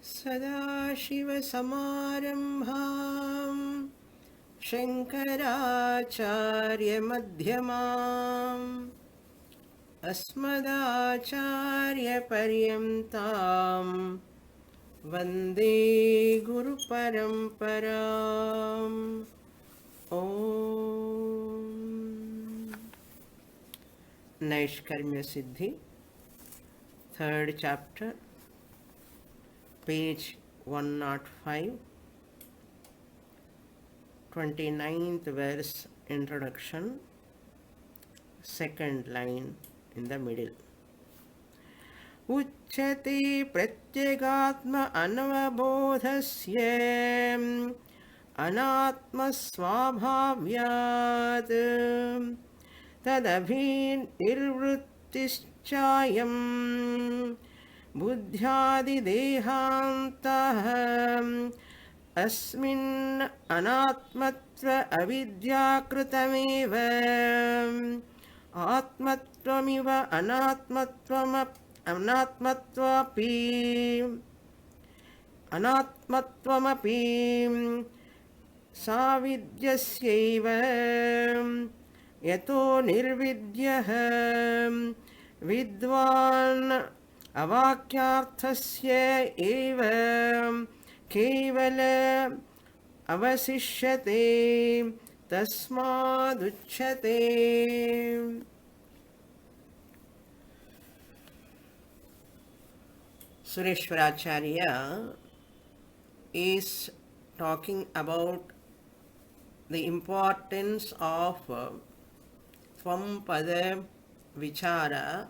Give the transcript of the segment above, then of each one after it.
सदाशिवसमारम्भां शङ्कराचार्यमध्यमाम् अस्मदाचार्यपर्यन्तां वन्दे गुरुपरम्पराम् ॐ Naishkarmya Siddhi, third chapter, page 105, 29th verse, introduction, second line in the middle. Uchyate pratyagatma anavabodhasya anatma svabhavyat तदभि निर्वृत्तिश्चायं बुद्ध्यादिदेहान्तः अस्मिन् अनात्मत्व अविद्याकृतमेव आत्मत्वमिव अनात्मत्वमपि साविद्यस्यैव यतो निर्विद्यः विद्वान् अवाक्यार्थस्य एव केवल अवशिष्यते तस्मादुच्यते. Sureshwaracharya is talking about the importance of Swapada Vichara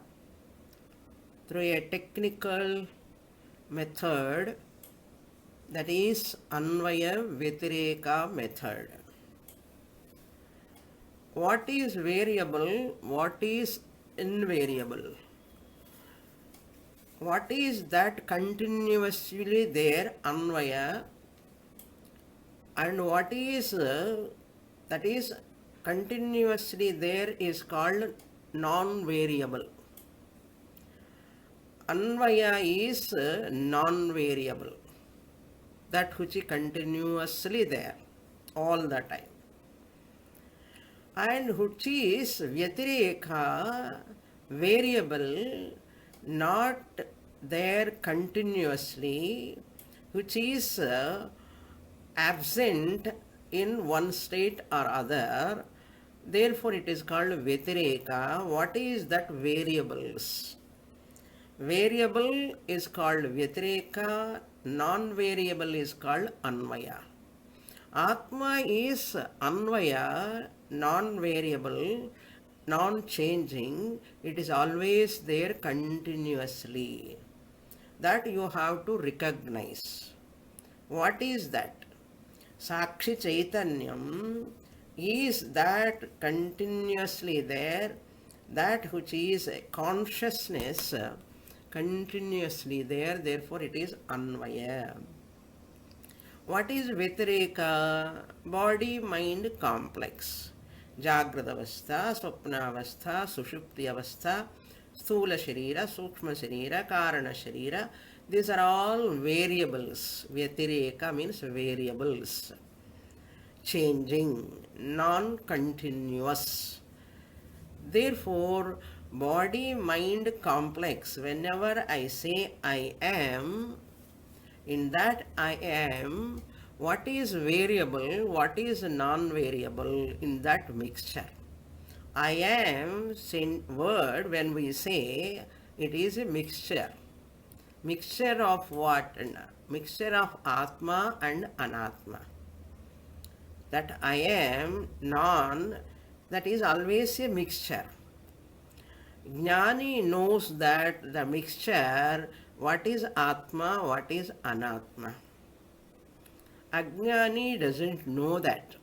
through a technical method, that is Anvaya Vyatireka method. What is variable? What is invariable? What is that continuously there, Anvaya, and what is that is continuously there is called non-variable. Anvaya is non-variable, that which is continuously there all the time, and which is Vyatireka, variable, not there continuously, which is absent in one state or other. Therefore, it is called Vyatireka. What is that variables? Variable is called Vyatireka, non-variable is called Anvaya. Atma is Anvaya, non-variable, non-changing. It is always there continuously. That you have to recognize. What is that? Sakshi Chaitanyam is that continuously there, that which is consciousness continuously there, therefore it is Anvaya. What is Vyatireka? Body-mind complex. Jagradavastha, Swapnavastha, Sushuptiyavastha, Sthula Sharira, Sukshma Sharira, Karana Sharira. These are all variables. Vyatireka means variables. Changing, non-continuous. Therefore, body-mind complex, whenever I say I am, in that I am, what is variable, what is non-variable in that mixture? I am word, when we say, it is a mixture. Mixture of what? Mixture of Atma and Anatma. That I am non, that is always a mixture. Jnani knows that the mixture, what is Atma, what is Anatma. Ajnani doesn't know that.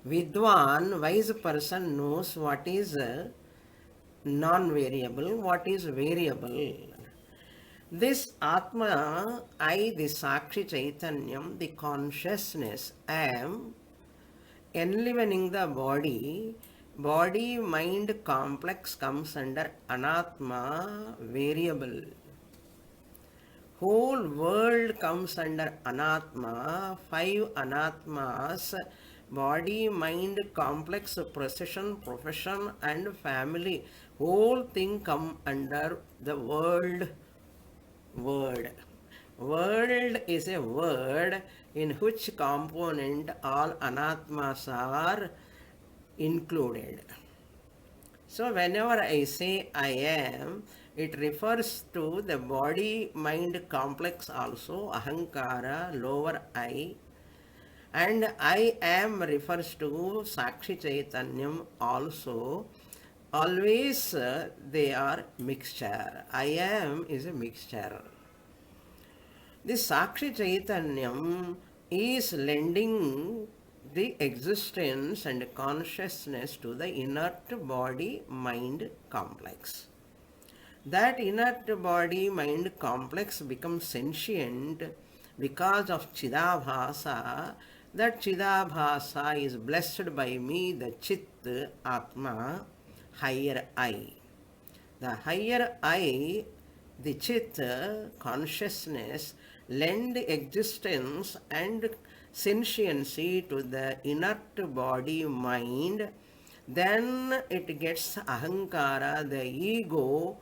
Vidwan, wise person, knows what is non-variable, what is variable. This Atma, I, the Sakshi Chaitanyam, the consciousness, am enlivening the body. Body-mind complex comes under Anatma, variable. Whole world comes under anatma, five anatmas: body, mind, complex, procession, profession, and family. Whole thing come under the world word. World is a word in which component all anatmas are included. So whenever I say I am, it refers to the body mind complex also, ahankara, lower I, and I am refers to Sakshi Chaitanyam also. Always they are mixture. I am is a mixture. This Sakshi Chaitanyam is lending the existence and consciousness to the inert body mind complex. That inert body mind complex becomes sentient because of Chidabhasa. That Chidabhasa is blessed by me, the Chit Atma, higher I. The higher I, the Chit consciousness, lend existence and sentiency to the inert body mind. Then it gets ahankara, the ego,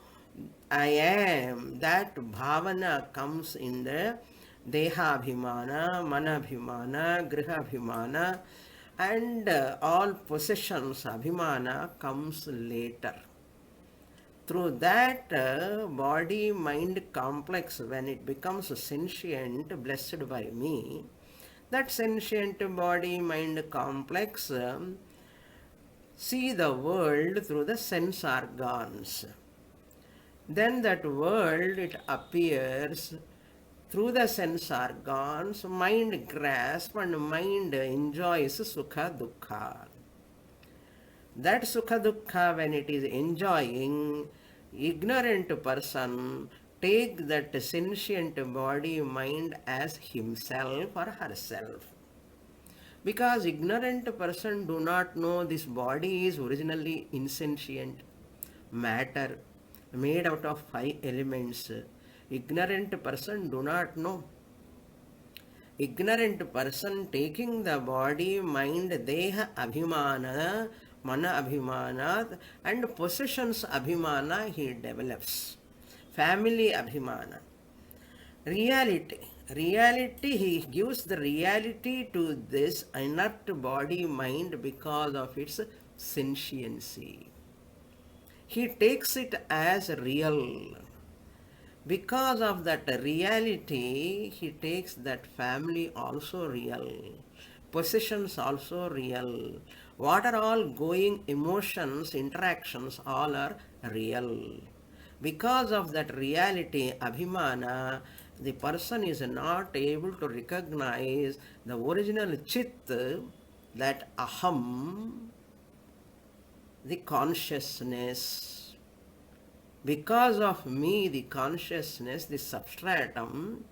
I am. That bhavana comes in the dehabhimana, manabhimana, grihabhimana, and all possessions, abhimana comes later. Through that body mind complex, when it becomes sentient, blessed by me, that sentient body mind complex see the world through the sense organs. Then that world, it appears through the sense organs, mind grasp and mind enjoys sukha dukkha. That sukha dukkha, when it is enjoying, ignorant person take that sentient body mind as himself or herself. Because ignorant person do not know this body is originally insentient matter made out of five elements. Ignorant person do not know. Ignorant person taking the body, mind, deha abhimana, mana abhimana, and possessions abhimana he develops. Family abhimana. Reality, he gives the reality to this inert body mind because of its sentiency. He takes it as real. Because of that reality, he takes that family also real, possessions also real. What are all going emotions, interactions, all are real. Because of that reality, abhimana, the person is not able to recognize the original chit, that aham, the consciousness. Because of me, the consciousness, the substratum,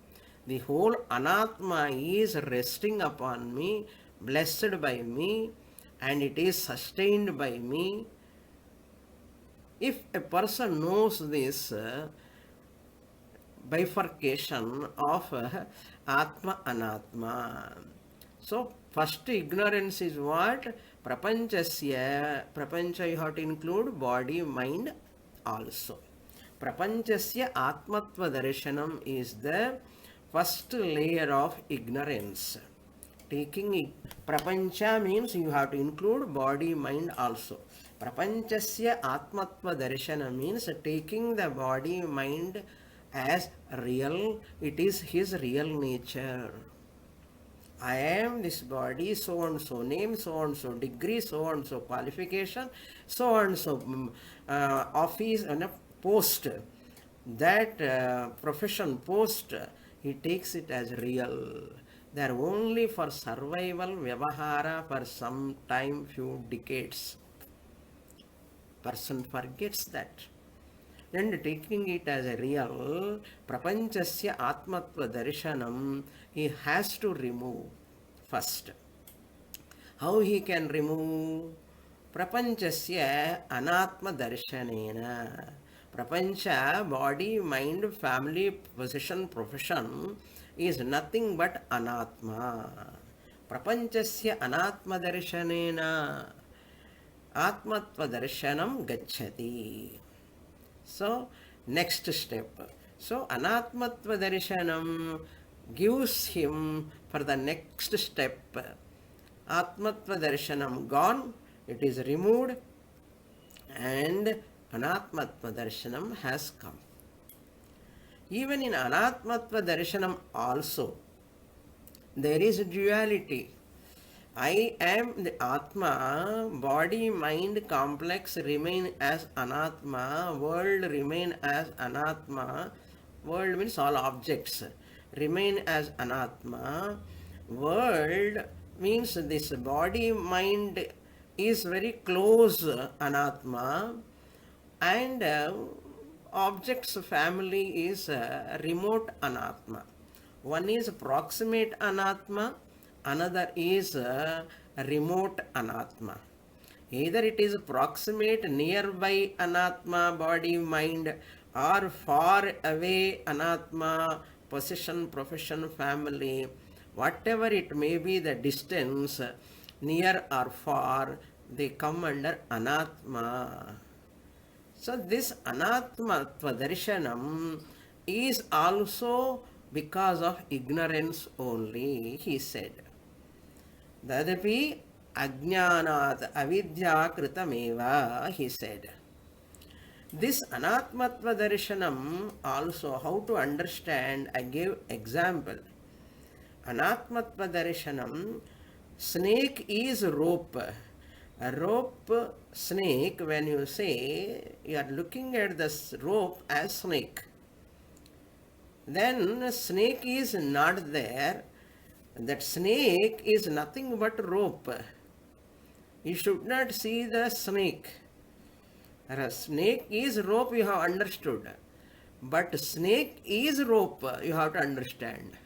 the whole anatma is resting upon me, blessed by me, and it is sustained by me. If a person knows this bifurcation of atma anatma, so first ignorance is what? Prapanchasya. Prapancha you have to include body, mind also. Prapanchasya atmatva darshanam is the first layer of ignorance. Taking prapancha means you have to include body, mind also. Prapanchasya atmatva darshana means taking the body, mind as real. It is his real nature. I am this body, so and so name, so and so degree, so and so qualification, so and so office and a post. That profession post, he takes it as real. They are only for survival, vyavahara for some time, few decades. Person forgets that. And taking it as a real, prapanchasya atmatva darshanam, he has to remove first. How he can remove? Prapanchasya anatma darshanena. Prapancha, body, mind, family, position, profession is nothing but anatma. Prapanchasya anatma darshanena atmatva darshanam gacchati. So, next step. So, anatmatva darshanam gives him for the next step. Atmatva darshanam gone, it is removed, and anatmatva darshanam has come. Even in anatmatva darshanam also, there is duality. I am the Atma, body, mind, complex remain as Anatma, world remain as Anatma, world means all objects remain as Anatma, world means this body, mind is very close Anatma, and objects family is remote Anatma. One is proximate Anatma, another is remote Anatma. Either it is proximate, nearby Anatma, body, mind, or far away Anatma, possession, profession, family, whatever it may be the distance, near or far, they come under Anatma. So this anatmatva darshanam is also because of ignorance only, he said. Tadapi ajnanat avidya kritameva, he said. This anatmatva darshanam also, how to understand, I gave example. Anatmatva darshanam, snake is rope. A rope, snake, when you say, you are looking at the rope as snake. Then snake is not there. That snake is nothing but rope. You should not see the snake. A snake is rope, you have understood. But snake is rope, you have to understand.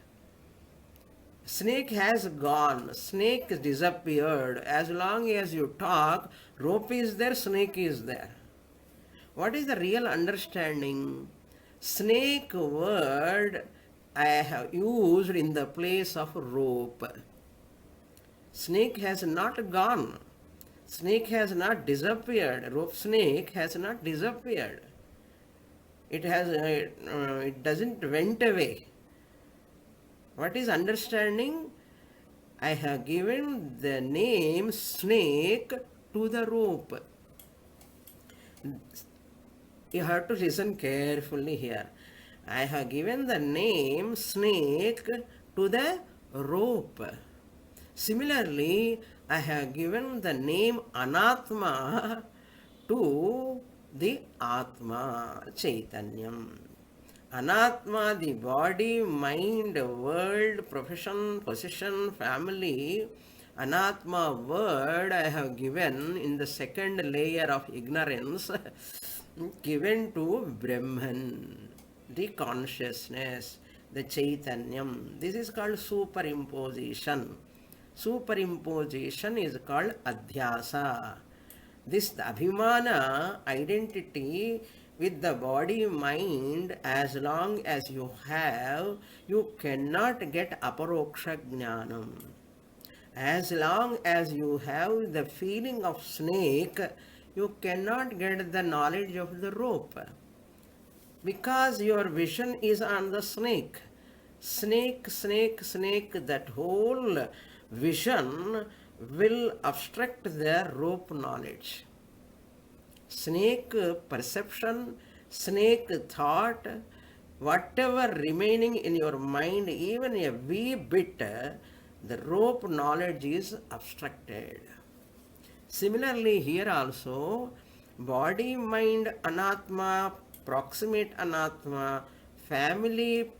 Snake has gone, snake disappeared. As long as you talk, rope is there, snake is there. What is the real understanding? Snake word I have used in the place of rope. Snake has not gone. Snake has not disappeared. Rope snake has not disappeared. It doesn't went away. What is understanding? I have given the name snake to the rope. You have to listen carefully here. I have given the name snake to the rope. Similarly, I have given the name Anatma to the Atma, Chaitanyam. Anatma, the body, mind, world, profession, position, family. Anatma word I have given in the second layer of ignorance, given to Brahman, the consciousness, the Chaitanyam. This is called superimposition. Superimposition is called Adhyasa. This Abhimana identity with the body mind, as long as you have, you cannot get aparoksha jnanam. As long as you have the feeling of snake, you cannot get the knowledge of the rope, because your vision is on the snake. Snake, snake, snake, that whole vision will obstruct the rope knowledge. Snake perception, snake thought, whatever remaining in your mind, even a wee bit, the rope knowledge is obstructed. Similarly, here also, body, mind, anatma, proximate anatma, family,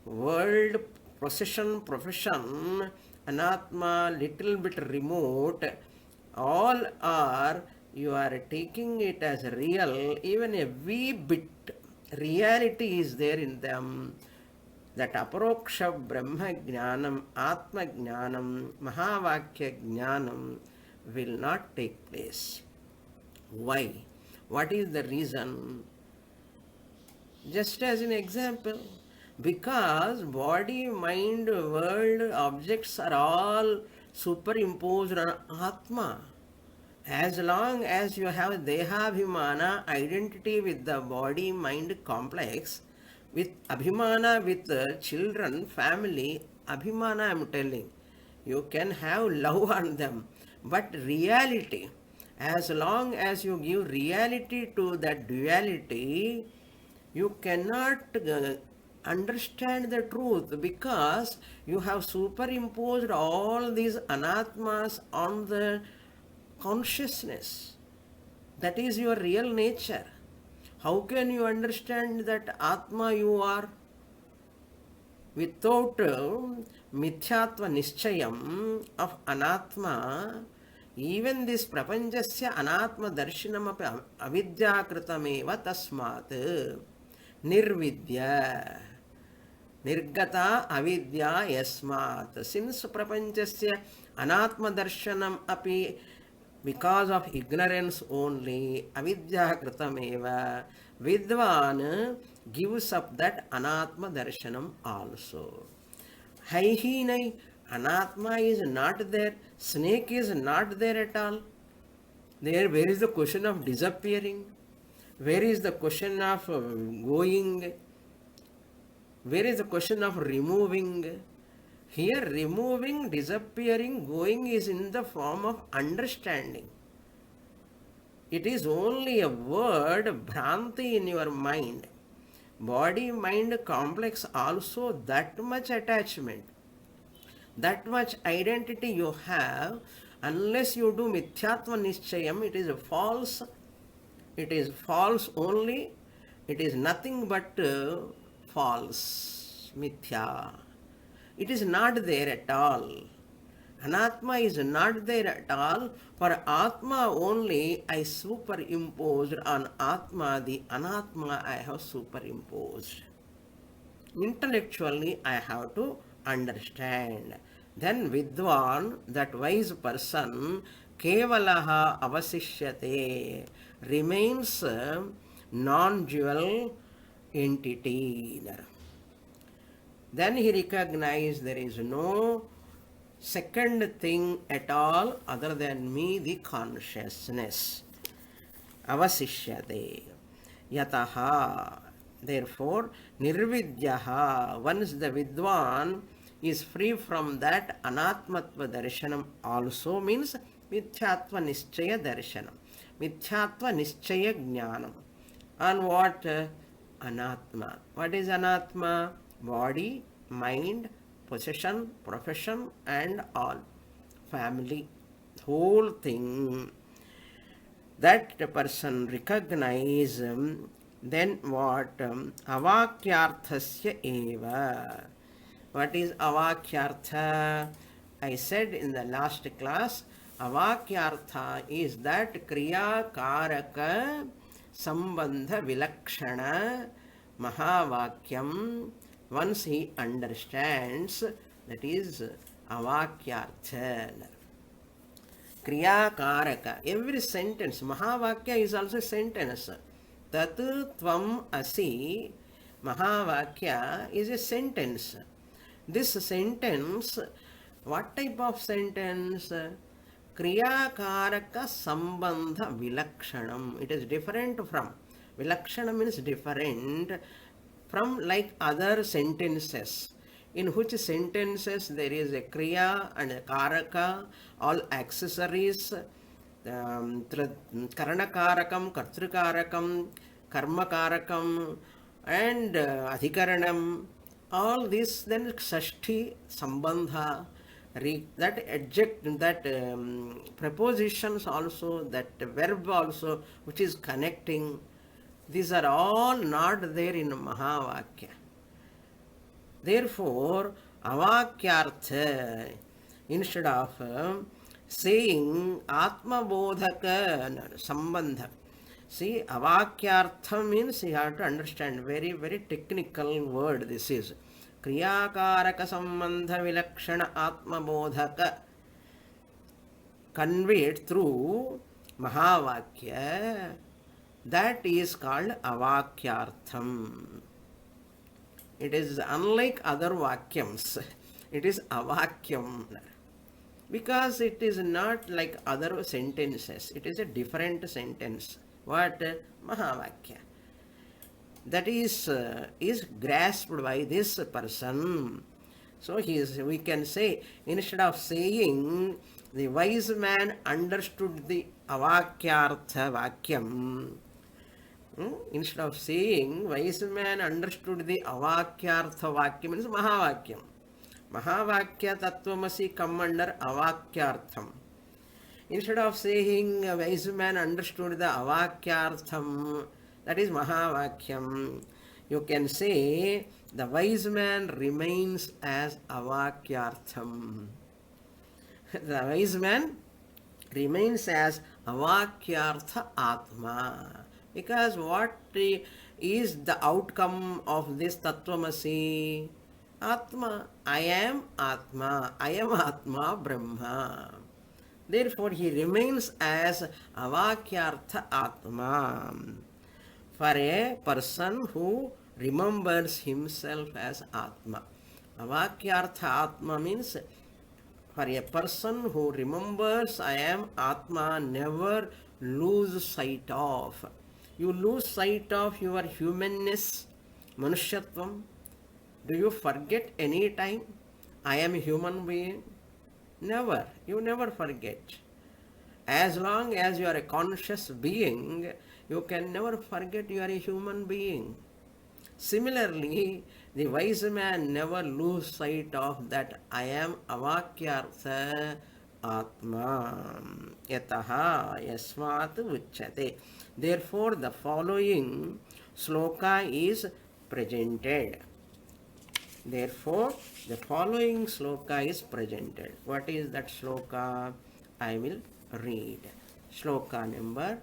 world, possession, profession, anatma, little bit remote, all are, you are taking it as real, even a wee bit reality is there in them. That aparoksha brahma jnanam, atma jnanam, mahavakya jnanam will not take place. Why? What is the reason? Just as an example, because body, mind, world, objects are all superimposed on Atma. As long as you have Dehabhimana identity with the body mind complex, with Abhimana with the children, family, Abhimana I am telling, you can have love on them, but reality, as long as you give reality to that duality, you cannot understand the truth because you have superimposed all these anatmas on the consciousness. That is your real nature. How can you understand that Atma you are without mithyatva nischayam of anatma? Even this prapanchasya anatma darshanam api avidyakritameva tasmat nirvidya nirgata avidya yasmat. Since prapanchasya anatma darshanam api, because of ignorance only, avidya kritameva, vidvan gives up that anatma darshanam also. Haihinai, anatma is not there, snake is not there at all. There, where is the question of disappearing? Where is the question of going? Where is the question of removing? Here, removing, disappearing, going is in the form of understanding. It is only a word, bhranti in your mind. Body mind complex also that much attachment, that much identity you have. Unless you do mithyatva nischayam, it is false. It is false only. It is nothing but false, mithya. It is not there at all. Anatma is not there at all. For Atma only I superimposed on Atma, the Anatma I have superimposed. Intellectually I have to understand. Then Vidwan, that wise person, Kevalaha avasishyate, remains non-dual entity. Then he recognized there is no second thing at all other than me, the consciousness. Avasishyate. Yataha. Therefore, nirvidyaha, once the Vidwan is free from that anatmatva darshanam also means mithyatva nischaya darshanam. Mithyatva nischaya jnanam. On what? Anatma. What is anatma? Body, mind, possession, profession, and all. Family, whole thing. That person recognize, then what? Avakyarthasya eva. What is avakyartha? I said in the last class, avakyartha is that kriya karaka sambandha vilakshana mahavakyam. Once he understands, that is avakyartha. Kriya karaka. Every sentence, Mahavakya is also a sentence. Tat tvam asi, Mahavakya is a sentence. This sentence, what type of sentence? Kriya karaka sambandha vilakshanam. It is different from. Vilakshanam means different from like other sentences, in which sentences there is a kriya and a karaka, all accessories, karanakarakam, kartrikarakam, karmakarakam, and adhikaranam, all this, then sashti, sambandha, that adject, that prepositions also, that verb also, which is connecting, these are all not there in Mahavakya. Therefore, avakyartha, instead of saying Atma Bodhaka Sambandha. See, avakyartha means you have to understand, very, very technical word this is. Kriyakaraka Sambandha Vilakshana Atma Bodhaka, conveyed through Mahavakya. That is called avakyartham. It is unlike other vakyams. It is avakyam. Because it is not like other sentences. It is a different sentence. What? Mahavakya. That is grasped by this person. So we can say, instead of saying the wise man understood the avakyartha vakyam, instead of saying wise man understood the avakyartha vakyam, means mahavakyam. Mahavakya tattvamasi come under avakyartham. Instead of saying a wise man understood the avakyartham, that is mahavakyam, you can say the wise man remains as avakyartham. The wise man remains as avakyartha atma. Because what is the outcome of this tattvamasi? Atma. I am Atma. I am Atma Brahma. Therefore, he remains as avakyartha Atma. For a person who remembers himself as Atma. Avakyartha Atma means for a person who remembers I am Atma, never lose sight of. You lose sight of your humanness, manushyatvam. Do you forget any time I am a human being? Never. You never forget. As long as you are a conscious being, you can never forget you are a human being. Similarly, the wise man never lose sight of that I am avakyartha atma yataha yasmat uchyate. Therefore, the following sloka is presented. Therefore, the following sloka is presented. What is that sloka? I will read. Sloka number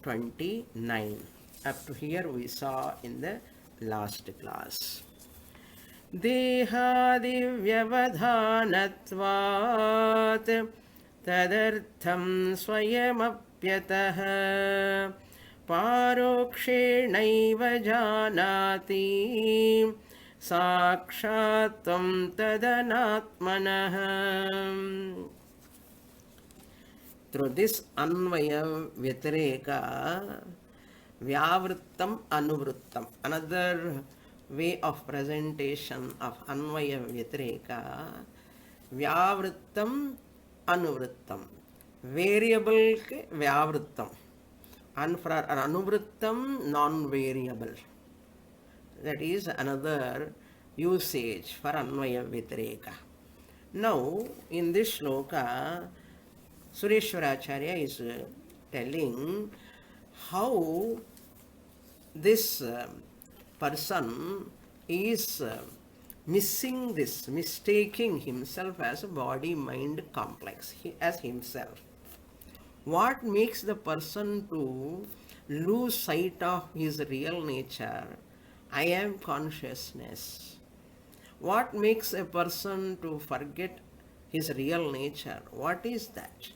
29. Up to here we saw in the last class. Dehaदिvyavadhanatvat tadartham swayamapyatah parokshenaiva janati sakshatvam tadanatmanah. Through this Anvaya Vyatireka, Vyavrittam Anuvrittam, another way of presentation of Anvaya Vyatireka, Vyavrittam Anuvrittam, variable ke Vyavrittam, and for Anuvrittam non-variable. That is another usage for Anvaya Vyatireka. Now, in this shloka, Sureshwaracharya is telling how this person is missing this, mistaking himself as a body-mind complex, as himself. What makes the person to lose sight of his real nature? I am consciousness. What makes a person to forget his real nature? What is that?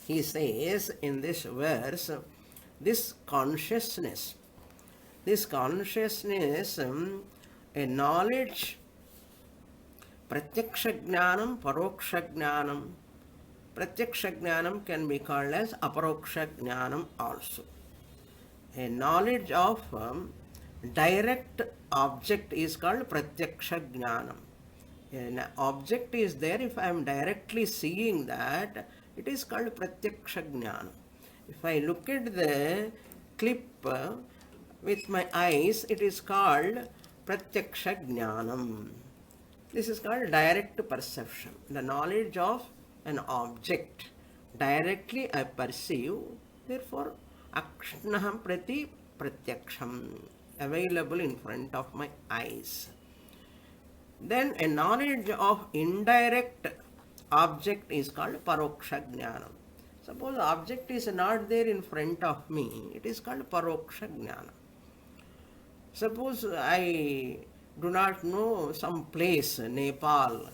He says in this verse, this consciousness, a knowledge, pratyaksha jnanam, paroksha jnanam. Pratyaksha jnanam can be called as aparoksha jnanam also. A knowledge of direct object is called pratyaksha jnanam. An object is there, if I am directly seeing that, it is called pratyaksha jnana. If I look at the clip with my eyes, it is called pratyaksha jnanam. This is called direct perception. The knowledge of an object. Directly I perceive, therefore akshnaham prati pratyaksham, available in front of my eyes. Then a knowledge of indirect object is called paroksha jnanam. Suppose object is not there in front of me, it is called paroksha jnanam. Suppose I do not know some place, Nepal.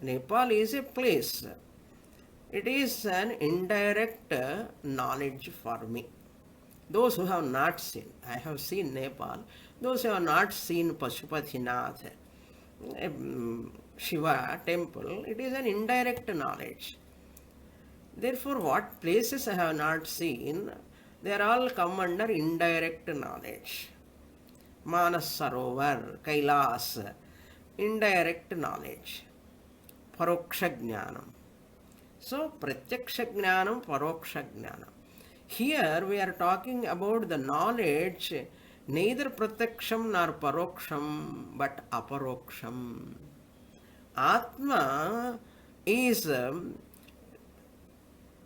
Nepal is a place. It is an indirect knowledge for me. Those who have not seen, I have seen Nepal, those who have not seen Pashupatinath, Shiva temple, it is an indirect knowledge. Therefore, what places I have not seen, they are all come under indirect knowledge. Manas Sarovar, Kailas, indirect knowledge. Paroksha Jnanam. So, Pratyaksha Jnanam, Paroksha Jnanam. Here we are talking about the knowledge, neither Pratyaksham nor Paroksham, but Aparoksham. Atma is,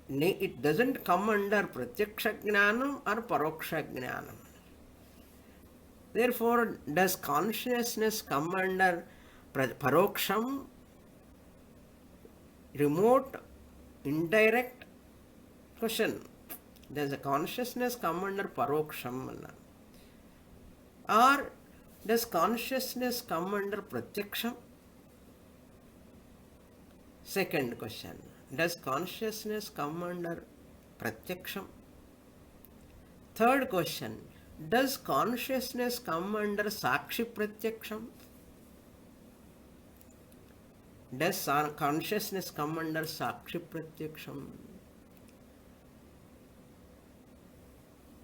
it doesn't come under Pratyaksha Jnanam or Paroksha Jnanam. Therefore, does consciousness come under Paroksham, remote, indirect? Question. Does the consciousness come under Paroksham? Or does consciousness come under Pratyaksham? Second question. Does consciousness come under Pratyaksham? Third question. Does consciousness come under Sakshi Pratyaksham? Does consciousness come under Sakshi Pratyaksham?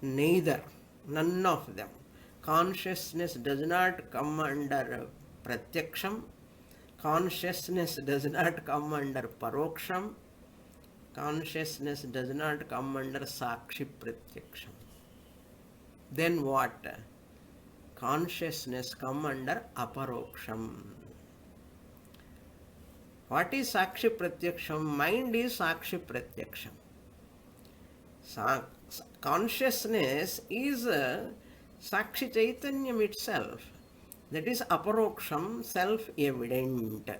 Neither. None of them. Consciousness does not come under Pratyaksham. Consciousness does not come under Paroksham. Consciousness does not come under Sakshi Pratyaksham. Then what? Consciousness come under Aparoksham. What is Sakshi Pratyaksham? Mind is Sakshi Pratyaksham. Consciousness is Sakshi Chaitanyam itself. That is Aparoksham, self-evident.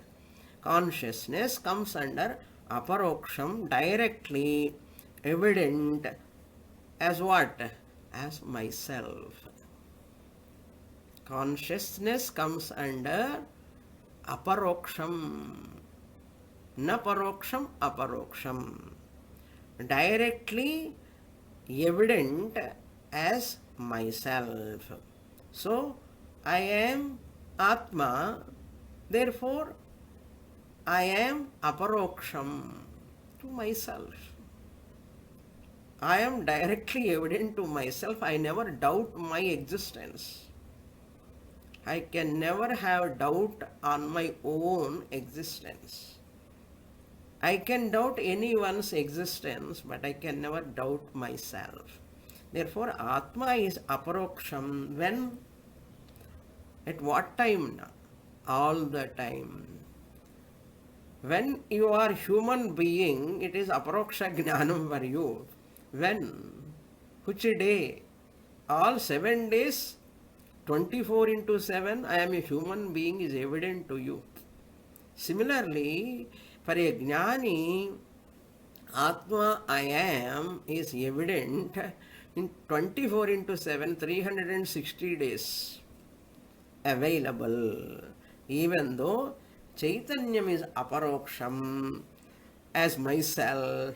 Consciousness comes under Aparoksham, directly evident as what? As myself. Consciousness comes under Aparoksham. Na Paroksham, Aparoksham. Directly evident as myself. So, I am Atma, therefore I am Aparoksham to myself. I am directly evident to myself. I never doubt my existence. I can never have doubt on my own existence. I can doubt anyone's existence, but I can never doubt myself. Therefore, Atma is Aparoksham. When? At what time? All the time. When you are human being, it is Aparoksha Jnanam for you. When? Which day? All 7 days, 24 into 7, I am a human being is evident to you. Similarly, for a Jnani, Atma I am is evident in 24 into 7, 360 days available. Even though Chaitanyam is Aparoksham as myself,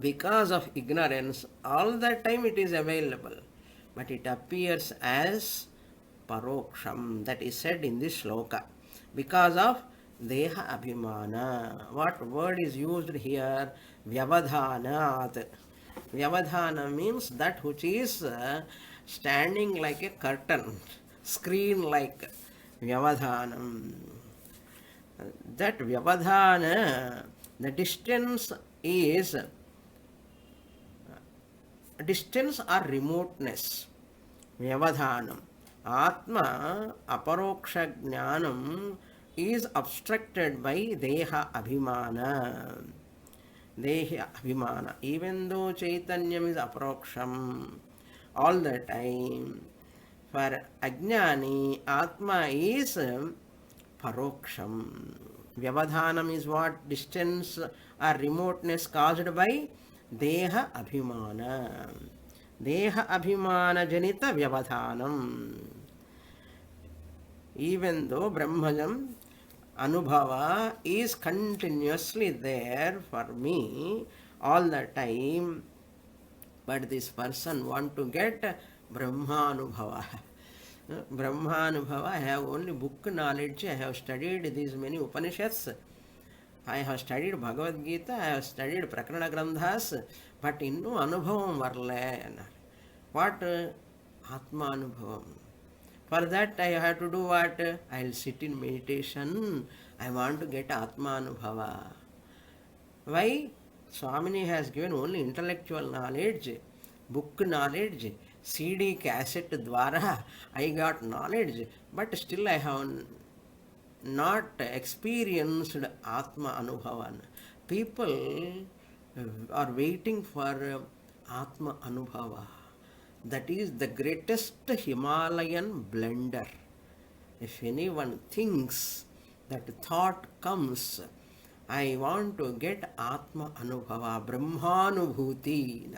because of ignorance, all the time it is available, but it appears as Paroksham. That is said in this shloka. Because of Deha Abhimana. What word is used here? Vyavadhanat. Vyavadhana means that which is standing like a curtain, screen like Vyavadhanam. That Vyavadhana, the distance is distance or remoteness. Vyavadhanam. Atma, Aparoksha Jnanam is obstructed by Deha Abhimana. Deha Abhimana. Even though Chaitanyam is Aparoksham all the time, for Ajnani, Atma is Paroksham. Vyavadhanam is what? Distance or remoteness caused by Deha Abhimana. Deha Abhimana Janita Vyavadhanam. Even though Brahmajam, Anubhava is continuously there for me all the time, but this person want to get Brahmanubhava. Brahmanubhava, I have only book knowledge, I have studied these many Upanishads, I have studied Bhagavad Gita, I have studied Prakarana Grandhas, but innu Anubhavam varle. What? Atma Anubhavam. For that I have to do what? I will sit in meditation. I want to get Atma Anubhava. Why? Swamini has given only intellectual knowledge, book knowledge, CD cassette dwara I got knowledge, but still I have not experienced Atma Anubhavan. People are waiting for Atma Anubhava. That is the greatest Himalayan blender. If anyone thinks that thought comes, I want to get Atma Anubhava, Brahmanubhuti.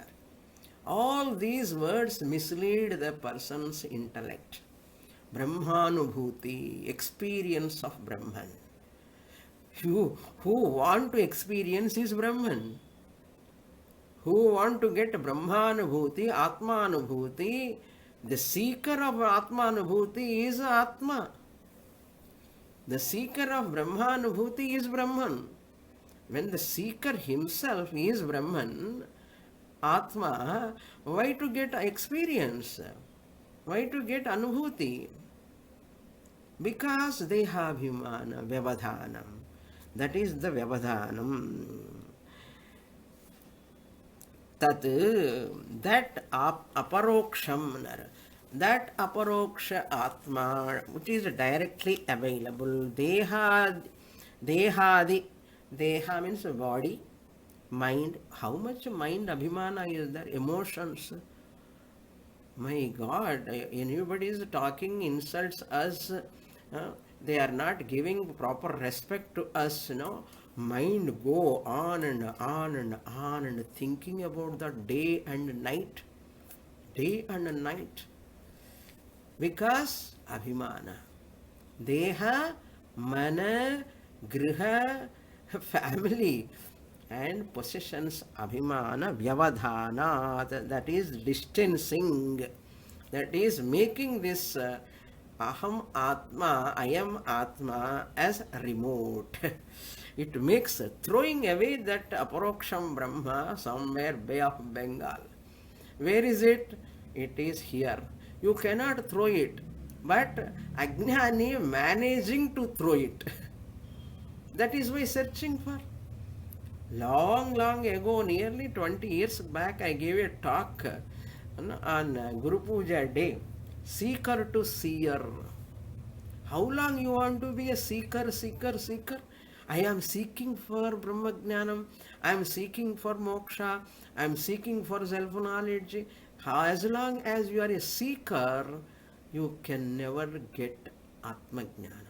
All these words mislead the person's intellect. Brahmanubhuti, experience of Brahman. You who want to experience is Brahman. Who want to get Brahmanubhuti, Atmanubhuti, the seeker of Atmanubhuti is Atma. The seeker of Brahmanubhuti is Brahman. When the seeker himself is Brahman, Atma, why to get experience? Why to get Anubhuti? Because they have Himana, Vyavadhanam. That is the Vyavadhanam. That aparoksham, that aparoksha atma, which is directly available, deha means body, mind. How much mind abhimana is there? Emotions. My God, anybody is talking, insults us, they are not giving proper respect to us, mind go on and on and on and thinking about the day and night, because abhimana, deha, mana, griha, family and possessions, abhimana, vyavadhana, that is distancing, that is making this aham atma, I am atma as remote. It makes throwing away that aparoksham Brahma somewhere Bay of Bengal. Where is it? It is here. You cannot throw it, but Ajnani managing to throw it. That is why searching for. Long ago, nearly 20 years back, I gave a talk on Guru Puja day. Seeker to seer. How long you want to be a seeker? I am seeking for Brahmajnanam. I am seeking for moksha. I am seeking for self-knowledge. As long as you are a seeker, you can never get Atmajnana.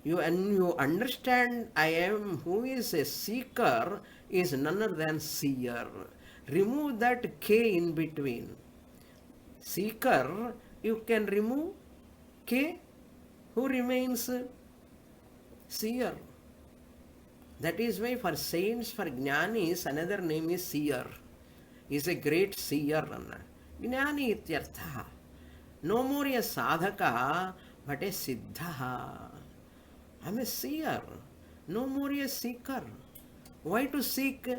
You understand I am who is a seeker is none other than seer. Remove that K in between. Seeker, you can remove K. Who remains? Seer. That is why for saints, for jnanis, another name is seer. He is a great seer. Jnani ityartha. No more a sadhaka, but a siddha. I am a seer. No more a seeker. Why to seek?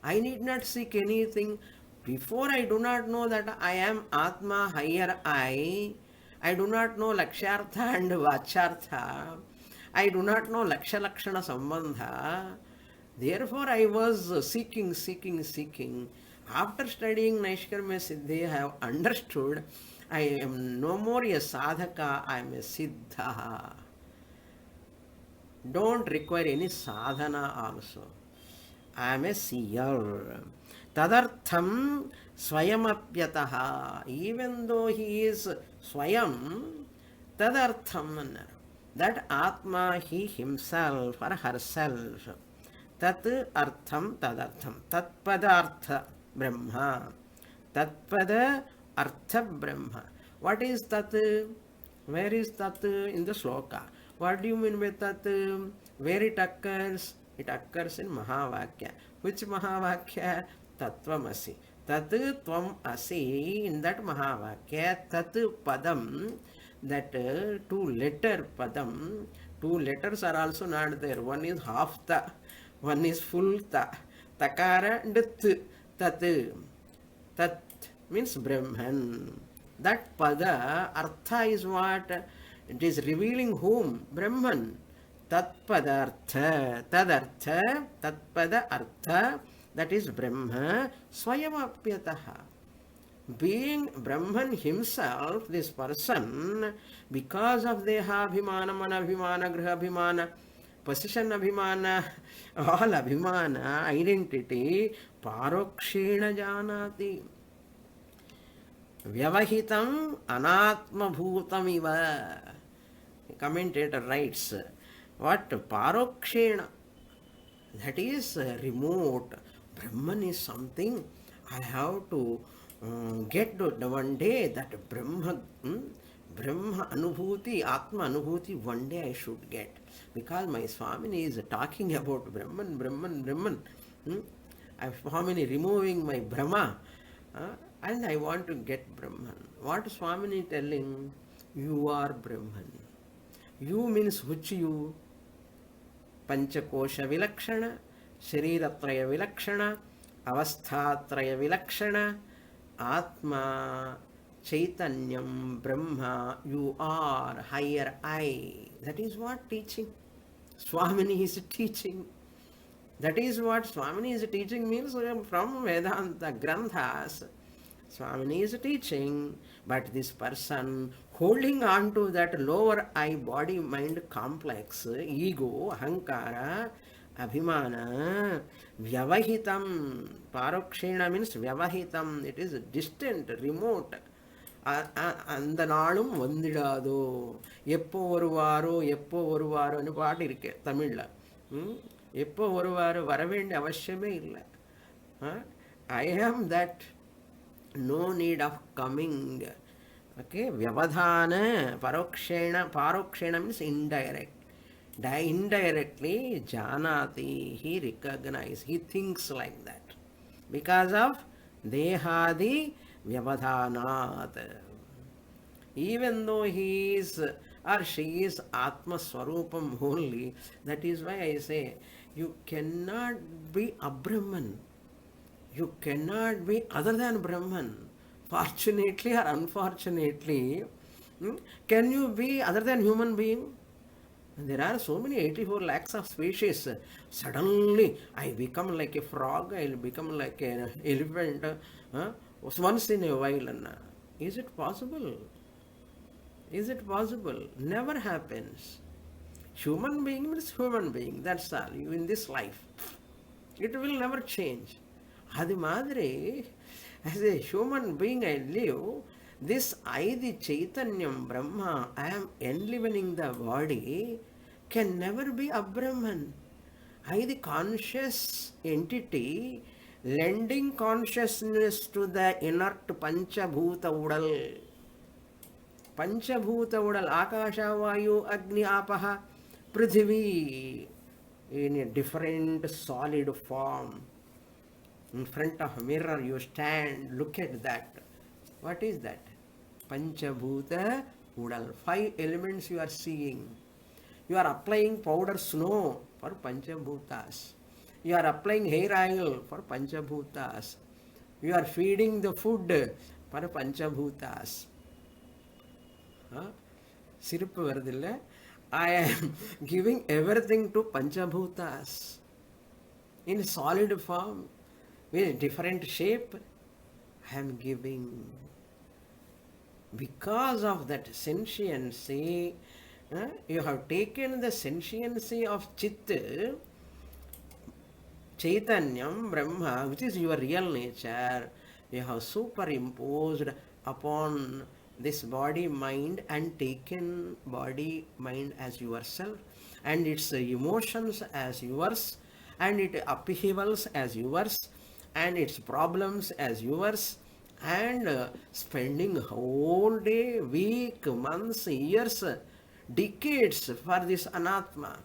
I need not seek anything. Before I do not know that I am Atma, higher I do not know Lakshartha and Vachartha. I do not know Laksha Lakshana Sambandha. Therefore, I was seeking. After studying Naishkarmya Siddhi, I have understood I am no more a sadhaka, I am a siddha. Don't require any sadhana also. I am a seer. Tadartham swayamapyataha. Even though he is swayam, tadartham, that Atma, he himself or herself. Tat artham tadartham. Tat padartha Brahma. Tat pada artha Brahma. What is Tat? Where is Tat in the sloka? What do you mean by tat? Where it occurs? It occurs in Mahavakya. Which Mahavakya? Tattvamasi. Tat tvam asi. In that Mahavakya, tat padam, that two-letter padam, two letters are also not there. One is half ta, one is full ta. Takara and th. Tat. Tat means Brahman. That pada, artha is what? It is revealing whom? Brahman. Tat padartha, tadartha, tat pada artha, that is Brahma, swayamapyataha. Being Brahman himself, this person, because of deha abhimana, mana abhimana, griha abhimana, position abhimana, all abhimana, identity, parokshena janati. Vyavahitam anatma bhutamiva. Commentator writes, what parokshena, that is remote. Brahman is something I have to get to one day, that Brahma Anubhuti, Atma Anubhuti, one day I should get. Because my Swamini is talking about Brahman, Brahman, Brahman. Swamini removing my Brahma, and I want to get Brahman. What Swamini telling? You are Brahman. You means which you? Panchakosha vilakshana, Shariratraya vilakshana, Avasthatraya vilakshana, Atma, Chaitanyam, Brahma, you are higher I. That is what teaching. Swamini is teaching. That is what Swamini is teaching means from Vedanta Granthas. Swamini is teaching, but this person holding on to that lower I body-mind complex, ego, ahankara, abhimana, vyavahitam, parokshena means vyavahitam, it is distant, remote. அந்த நாளும் வந்துடாதோ, எப்போ வருவாரோ எப்போ வருவாரோன்னு பாட்டு இருக்கு தமிழில். எப்போ வருவார், வர வேண்டிய அவசியமே இல்லை. I am that, no need of coming. Okay, vyavadhana, parokshena means indirect. Indirectly, janati, he recognizes, he thinks like that. Because of dehadi vyavadhanat. Even though he is or she is Atma Swarupam only, that is why I say, you cannot be a Brahman. You cannot be other than Brahman. Fortunately or unfortunately, can you be other than human being? There are so many 84 lakhs of species. Suddenly, I become like a frog, I will become like an elephant once in a while. Is it possible? Is it possible? Never happens. Human being means human being. That's all. You in this life. It will never change. Adi madri, as a human being I live, this I, the Chaitanyam Brahma, I am enlivening the body, can never be a Brahman. I, the conscious entity, lending consciousness to the inert Panchabhuta Udal. Panchabhuta Udal, Akasha, Vayu, Agni, Apaha, Prithvi, in a different solid form. In front of a mirror you stand, look at that. What is that? Panchabhuta Udal. 5 elements you are seeing. You are applying powder snow for Panchabhutas. You are applying hair oil for Panchabhutas. You are feeding the food for Panchabhutas. Siruppu varudilla. I am giving everything to Panchabhutas in solid form, with different shape. I am giving. Because of that sentiency, you have taken the sentiency of Chit, Chaitanyam, Brahma, which is your real nature, you have superimposed upon this body mind and taken body mind as yourself, and its emotions as yours, and its upheavals as yours, and its problems as yours, and spending whole day, week, months, years decades for this anatma.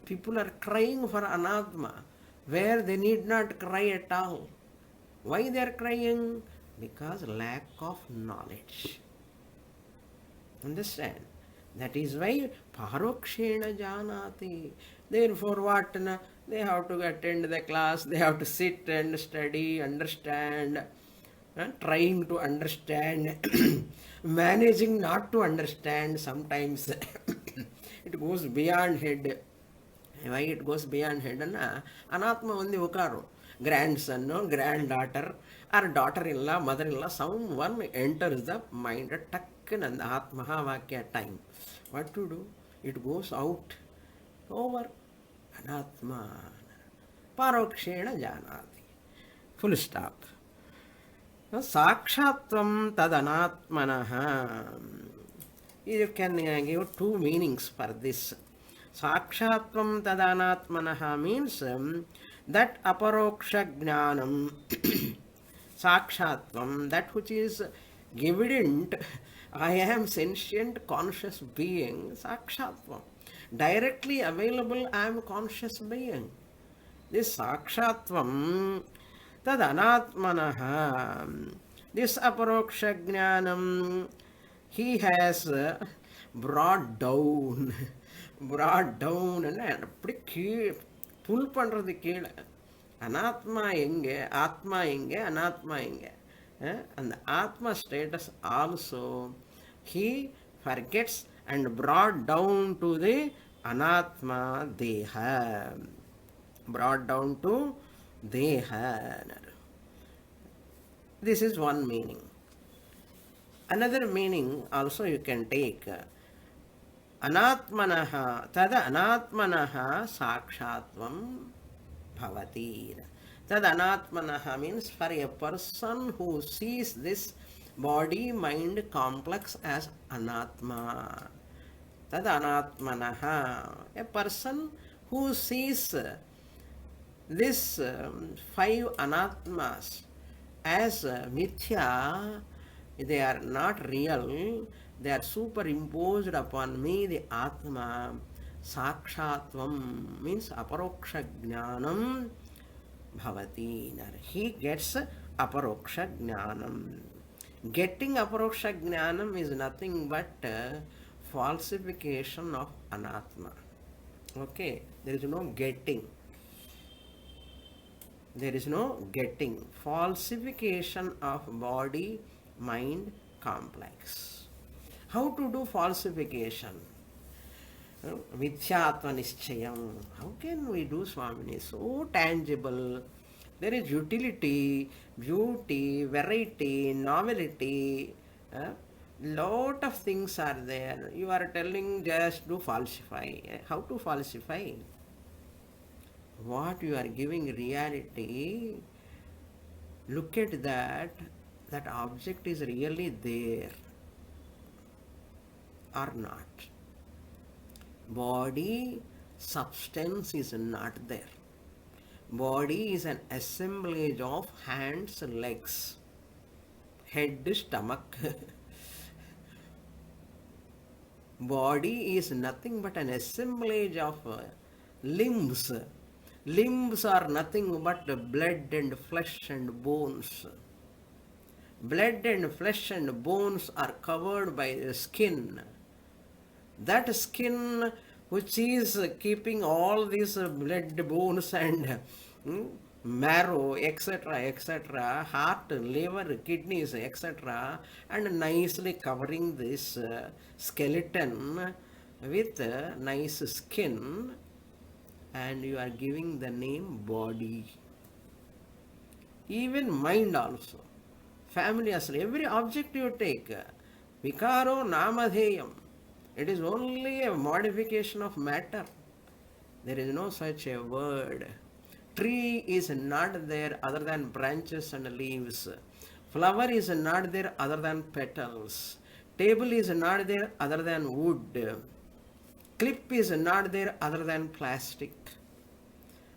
People are crying for anatma where they need not cry at all. Why they are crying? Because lack of knowledge. Understand? That is why parokshena janati. Therefore what? They have to attend the class, they have to sit and study, understand, trying to understand, managing not to understand sometimes. It goes beyond head. Why it goes beyond head? Anatma ondi ukaru. Grandson, granddaughter, or daughter-in-law, mother-in-law, someone enters the mind, takkan and Atmahavakya time. What to do? It goes out. Over. Anatma. Parokshena janati. Full stop. Sakshatvam tadanatmanaha. You can give two meanings for this. Sakshatvam tadanatmanaha means that aparoksha jnanam, sakshatvam, that which is evident, I am sentient conscious being, sakshatvam. Directly available, I am conscious being. This sakshatvam tadanatmanaha, this aparoksha jnanam, he has brought down and அப்படி கீழே புல் பண்ணுறது கீழே. அனாத்மா எங்கே, ஆத்மா எங்கே, அனாத்மா எங்கே? அந்த ஆத்மா status also he forgets and brought down to the anatma deha. Brought down to deha. This is one meaning. Another meaning also you can take. Anatmanaha, tada anatmanaha sakshatvam bhavati. Tada anatmanaha means for a person who sees this body-mind complex as anatma. Tada anatmanaha, a person who sees this five anatmas as mithya, they are not real, they are superimposed upon me, the Atma. Sakshatvam means aparoksha jnanam bhavati. He gets aparoksha jnanam. Getting aparoksha jnanam is nothing but falsification of anatma. Okay, there is no getting. There is no getting. Falsification of body, mind complex. How to do falsification? Mithyatva nischayam. How can we do, Swamini? So tangible. There is utility, beauty, variety, novelty. Lot of things are there. You are telling just to falsify. How to falsify? What you are giving reality, look at that object is really there or not. Body, substance is not there. Body is an assemblage of hands, legs, head, stomach. Body is nothing but an assemblage of limbs. Limbs are nothing but blood and flesh and bones. Blood and flesh and bones are covered by the skin. That skin which is keeping all these blood, bones and marrow, etc., heart, liver, kidneys, etc., and nicely covering this skeleton with nice skin, and you are giving the name body. Even mind also. Family asli, every object you take, vikaro namadheyam. It is only a modification of matter. There is no such a word. Tree is not there other than branches and leaves. Flower is not there other than petals. Table is not there other than wood. Clip is not there other than plastic.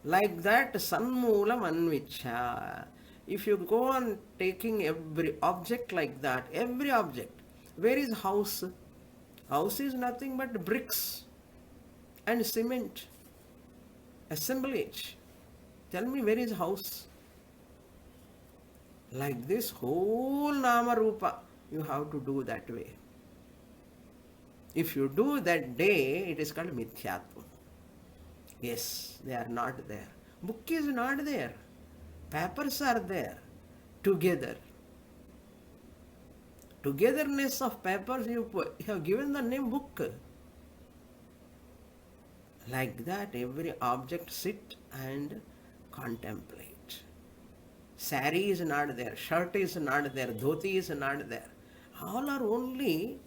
Like that, sanmoolam anvichya. If you go on taking every object like that, every object, where is house? House is nothing but bricks and cement, assemblage. Tell me, where is house? Like this whole Nama Rupa, you have to do that way. If you do that day, it is called Mithyatva. Yes, they are not there. Book is not there. Papers are there. Together. Togetherness of papers, you have given the name book. Like that, every object sit and contemplate. Sari is not there, shirt is not there, dhoti is not there. All are only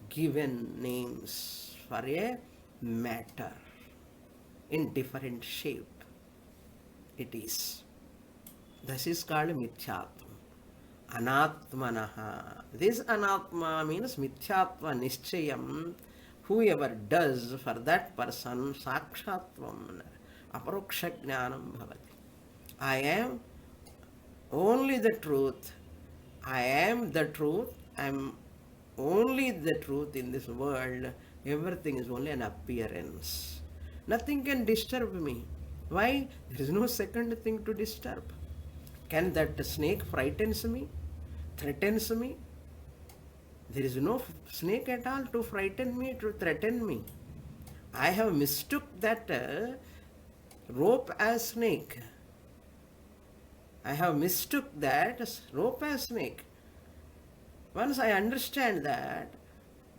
given names for a matter in different shape. It is. This is called Mithyatva. Anatmanaha. This Anatma means Mithyatva Nischayam. Whoever does, for that person, Sakshatvam, Aparoksha Jnanam Bhavati. I am only the truth. I am the truth. I am only the truth in this world. Everything is only an appearance. Nothing can disturb me. Why? There is no second thing to disturb. Can that snake frightens me? Threatens me? There is no snake at all to frighten me, to threaten me. I have mistook that rope as snake. I have mistook that rope as snake. Once I understand that,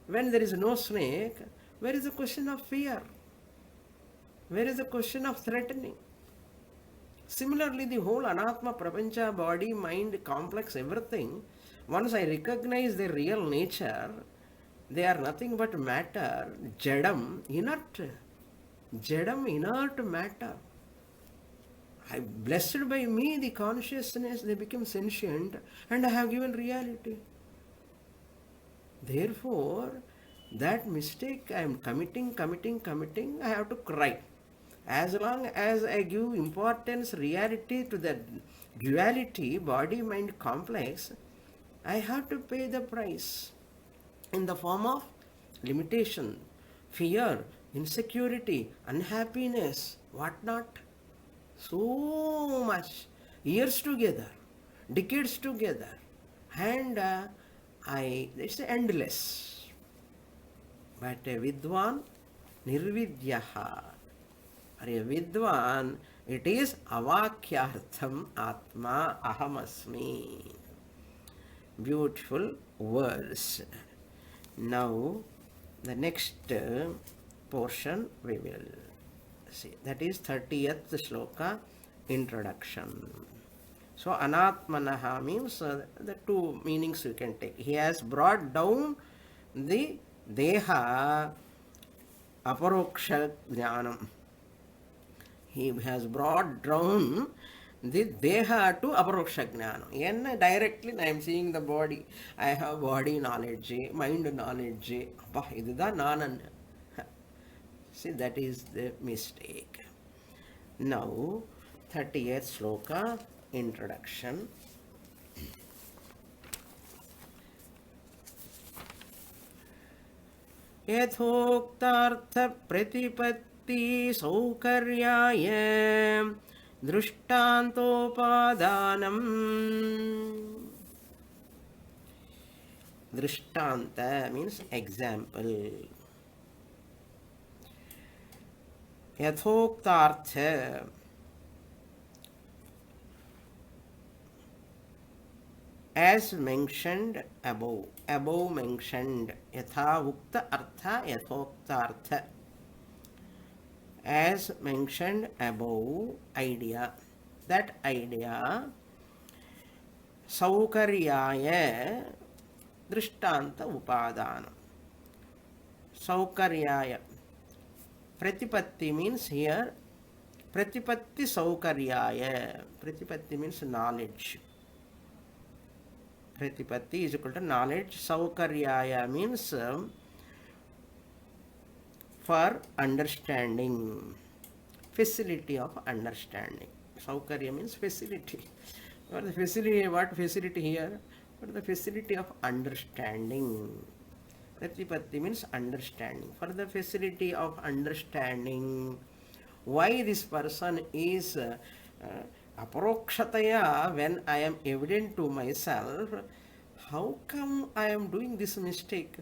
when there is no snake, where is the question of fear? Where is the question of threatening? Similarly, the whole Anatma, Prapancha, body, mind, complex, everything, once I recognize their real nature, they are nothing but matter, jadam, inert. Jadam, inert matter. Blessed by me, the consciousness, they become sentient, and I have given reality. Therefore, that mistake I am committing, I have to cry. As long as I give importance, reality to the duality, body, mind, complex, I have to pay the price in the form of limitation, fear, insecurity, unhappiness, whatnot. So much, years together, decades together, and it's endless. But a Vidwan, Nirvidyaha, or a Vidwan, it is Avakyartham Atma Ahamasmi. Beautiful words. Now, the next portion we will see. That is 30th shloka, introduction. So, Anatmanaha means the two meanings you can take. He has brought down the Deha Aparoksha Jnanam. He has brought down the Deha to Aparoksha Jnana. And directly I am seeing the body. I have body knowledge, mind knowledge. Idudha nanan. See, that is the mistake. Now, 30th shloka, introduction. Yathoktartha pratipatti saukaryaya drishtantopadanam. Drishtanta means example. Yathoktartha, as mentioned above, mentioned, yatha ukta artha yathokta artha, as mentioned above, idea, that idea, saukaryaya drishtanta upadana. Saukaryaya, pratipatti means here, pratipatti saukaryaya, pratipatti means knowledge. Pratipatti is equal to knowledge. Saukaryaya means for understanding, facility of understanding. Saukarya means facility. What facility here? For the facility of understanding. Pratipatti means understanding. For the facility of understanding why this person is aprokshataya, when I am evident to myself, how come I am doing this mistake?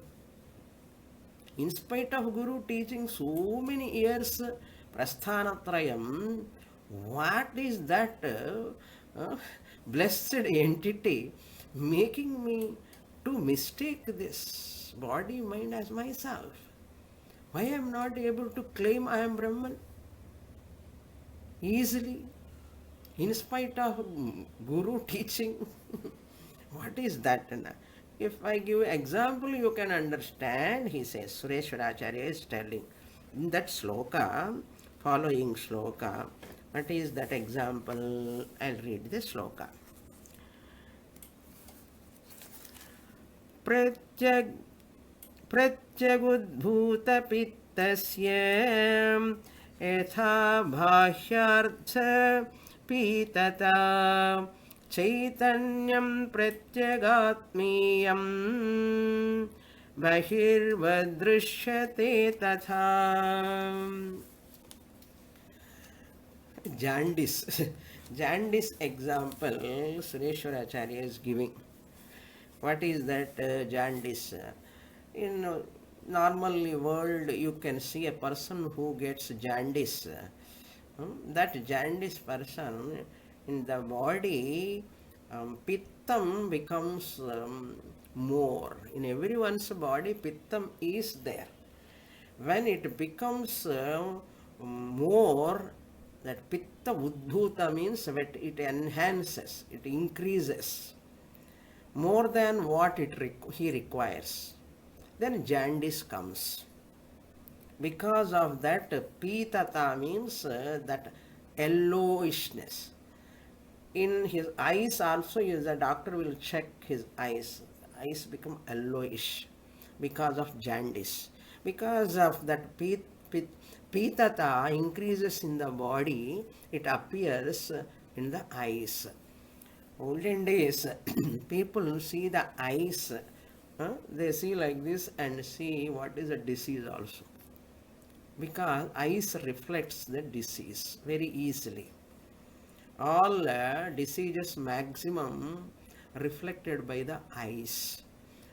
In spite of Guru teaching so many years, Prasthanatrayam, what is that blessed entity making me to mistake this body, mind as myself? Why I am not able to claim I am Brahman easily, in spite of Guru teaching? What is that? If I give example, you can understand. He says, Sureshwaracharya is telling in that sloka, following sloka. What is that example? I'll read the sloka. प्रत्यगुद्भूतपित्तस्य यथा बाह्यार्थ पीतता चैतन्यं प्रत्यगात्मीयं बहिर्वदृश्यते तथा. Jaundice example Sureshwaracharya is giving. What is that jaundice? In normally world, you can see a person who gets jaundice. That jaundice person, in the body, pittam becomes more. In everyone's body, pittam is there. When it becomes more, that pitta udbhuta means that it enhances, it increases more than what he requires. Then jaundice comes. Because of that, pitata means that yellowishness. In his eyes also, the doctor will check his eyes. Eyes become yellowish because of jaundice. Because of that pitata increases in the body, it appears in the eyes. Olden days, people see the eyes, they see like this and see what is a disease also. Because eyes reflects the disease very easily. All diseases maximum reflected by the eyes.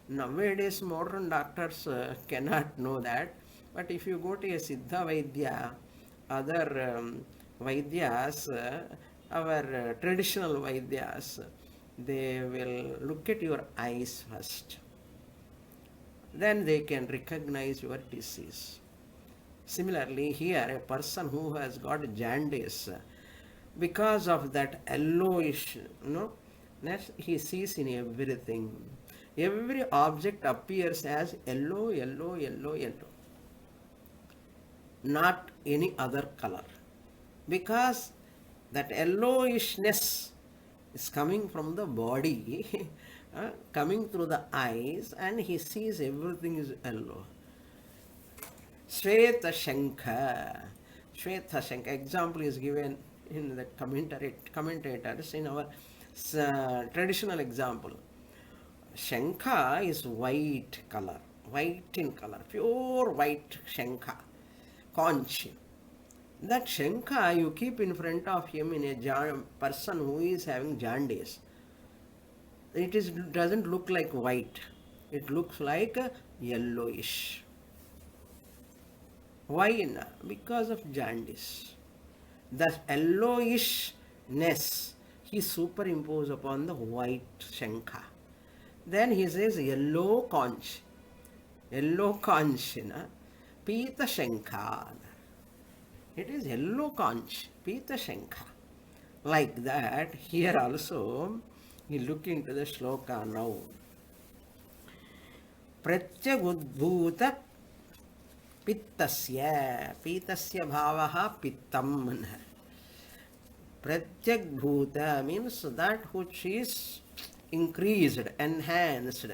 Nowadays, modern doctors cannot know that. But if you go to a Siddha Vaidya, other Vaidyas, our traditional Vaidyas, they will look at your eyes first. Then they can recognize your disease. Similarly, here a person who has got jaundice, because of that yellowish, he sees in everything. Every object appears as yellow, yellow, yellow, yellow. Not any other color. Because that yellowishness is coming from the body, coming through the eyes, and he sees everything is yellow. Shweta Shankha. Example is given in the commentators in our traditional example. Shankha is white color, white in color, pure white Shankha, conch. That Shankha you keep in front of him in a person who is having jaundice. It doesn't look like white. It looks like yellowish. Why? Because of jaundice. The yellowishness he superimposes upon the white Shankha. Then he says yellow conch. Yellow conch, Pita Shankha. It is yellow conch, Pita Shankha. Like that, here also, we look into the shloka now. Pratyagudbhuta pittasya. Pitasya bhavaha pittam. Pratyagudbhuta means that which is increased, enhanced.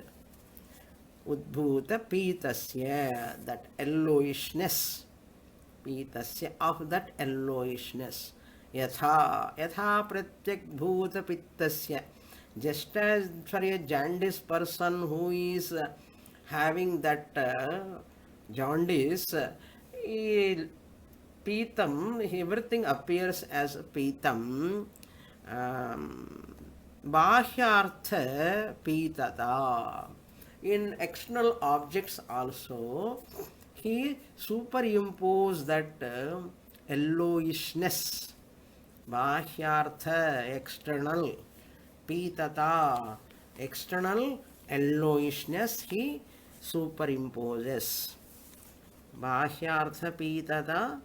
Udbhuta pitasya, that yellowishness. Pitasya, of that yellowishness. Yatha pratyagudbhuta pittasya. Just as for a jaundice person who is having that jaundice, he, Pitam, everything appears as Pitam. Bahyartha Pitata. In external objects also, he superimposed that yellowishness. Bahyartha, external. Pitata, external yellowishness, he superimposes. Bahyartha Pitata,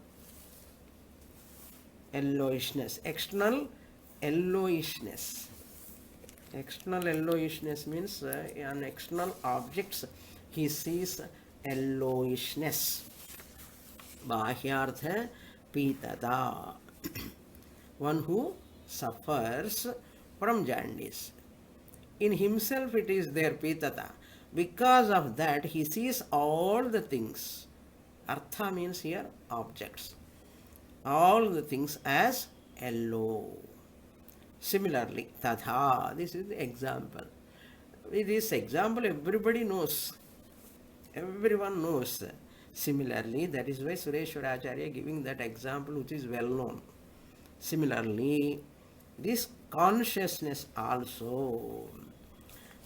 yellowishness. External yellowishness. External yellowishness means on external objects he sees yellowishness. Bahyartha Pitata. One who suffers from jaundice. In himself it is there Pitata. Because of that he sees all the things. Artha means here objects. All the things as yellow. Similarly, Tadha, this is the example. With this example, everybody knows. Everyone knows. Similarly, that is why Sureshwaracharya giving that example which is well known. Similarly, this consciousness also.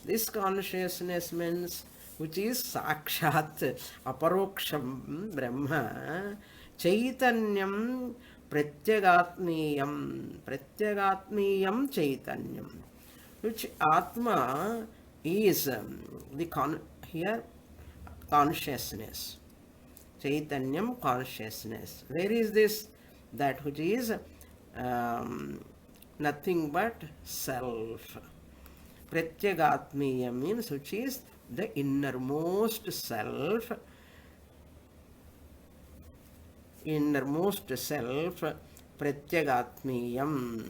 This consciousness means which is Sakshat Aparoksham Brahma Chaitanyam Pratyagatmiyam Chaitanyam, which Atma is here consciousness. Chaitanyam consciousness. Where is this? That which is nothing but self. Pratyagatmiyam means which is the innermost self. Innermost self, pratyagatmiyam,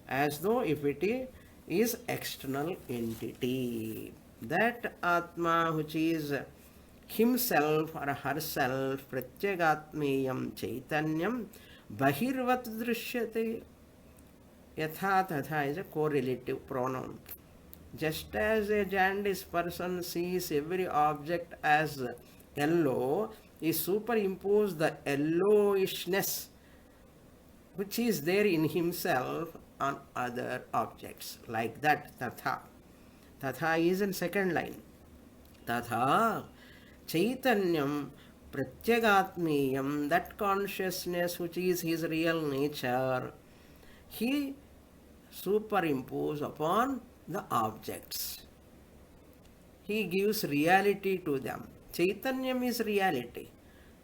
as though if it is external entity. That Atma which is himself or herself, pratyagatmiyam chaitanyam, bahirvat drishyate. Yatha tatha is a correlative pronoun. Just as a jaundiced person sees every object as yellow, he superimposed the yellowishness which is there in himself on other objects. Like that, tatha. Tatha is in second line. Tatha chaitanyam pratyagatmiyam, that consciousness which is his real nature, he superimposed upon the objects. He gives reality to them. Chaitanyam is reality.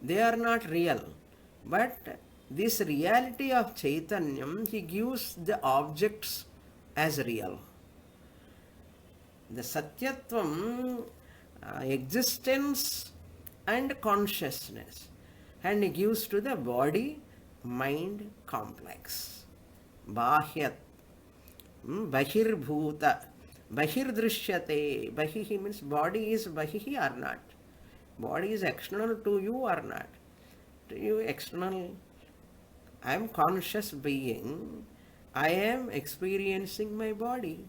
They are not real. But this reality of Chaitanyam, he gives the objects as real. The Satyatvam, existence and consciousness. And he gives to the body, mind complex. Bahyat. Bahirbhuta. Bahirdrishyate. Bahihi means body is bahihi or not. Body is external to you or not. To you external. I am conscious being. I am experiencing my body.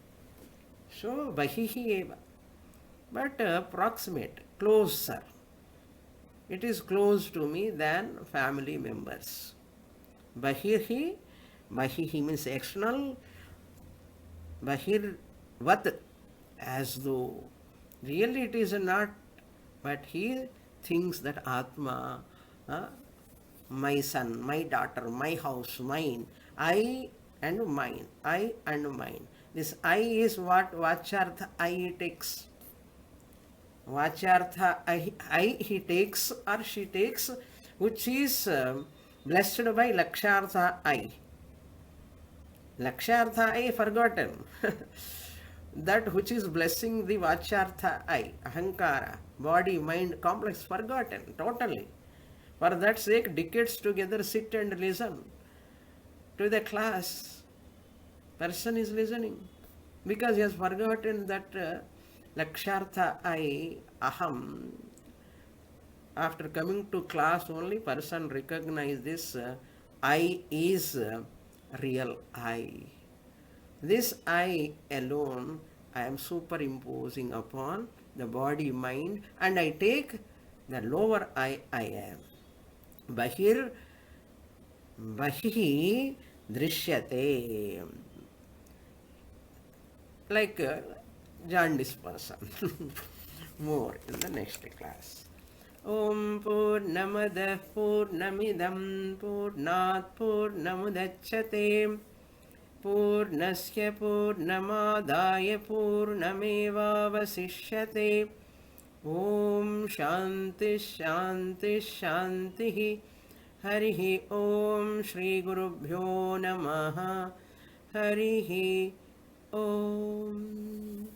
So bahihi eva. But proximate, closer. It is close to me than family members. Bahihi means external. Bahirvat, as though really it is not, but he thinks that Atma, my son, my daughter, my house, mine, I and mine, I and mine. This I is what Vachartha I takes. Vachartha I he takes or she takes, which is blessed by Lakshartha I. Lakshartha I forgotten. That which is blessing the Vachartha I, Ahankara, body, mind, complex, forgotten totally. For that sake, decades together sit and listen to the class. Person is listening because he has forgotten that Lakshartha I, Aham. After coming to class only, person recognize this I is real I. This I alone I am superimposing upon the body, mind, and I take the lower I am. Bahir, Bahihi Drishyate. Like a jaundiced person. More in the next class. Om Purnamada Purnamidam Purnat Purnamudachyate Purnasya Purnamadaya Purnamevavasishyate. Om Shanti Shanti Shanti. Harihi Om Shri Gurubhyo Namaha. Harihi Om.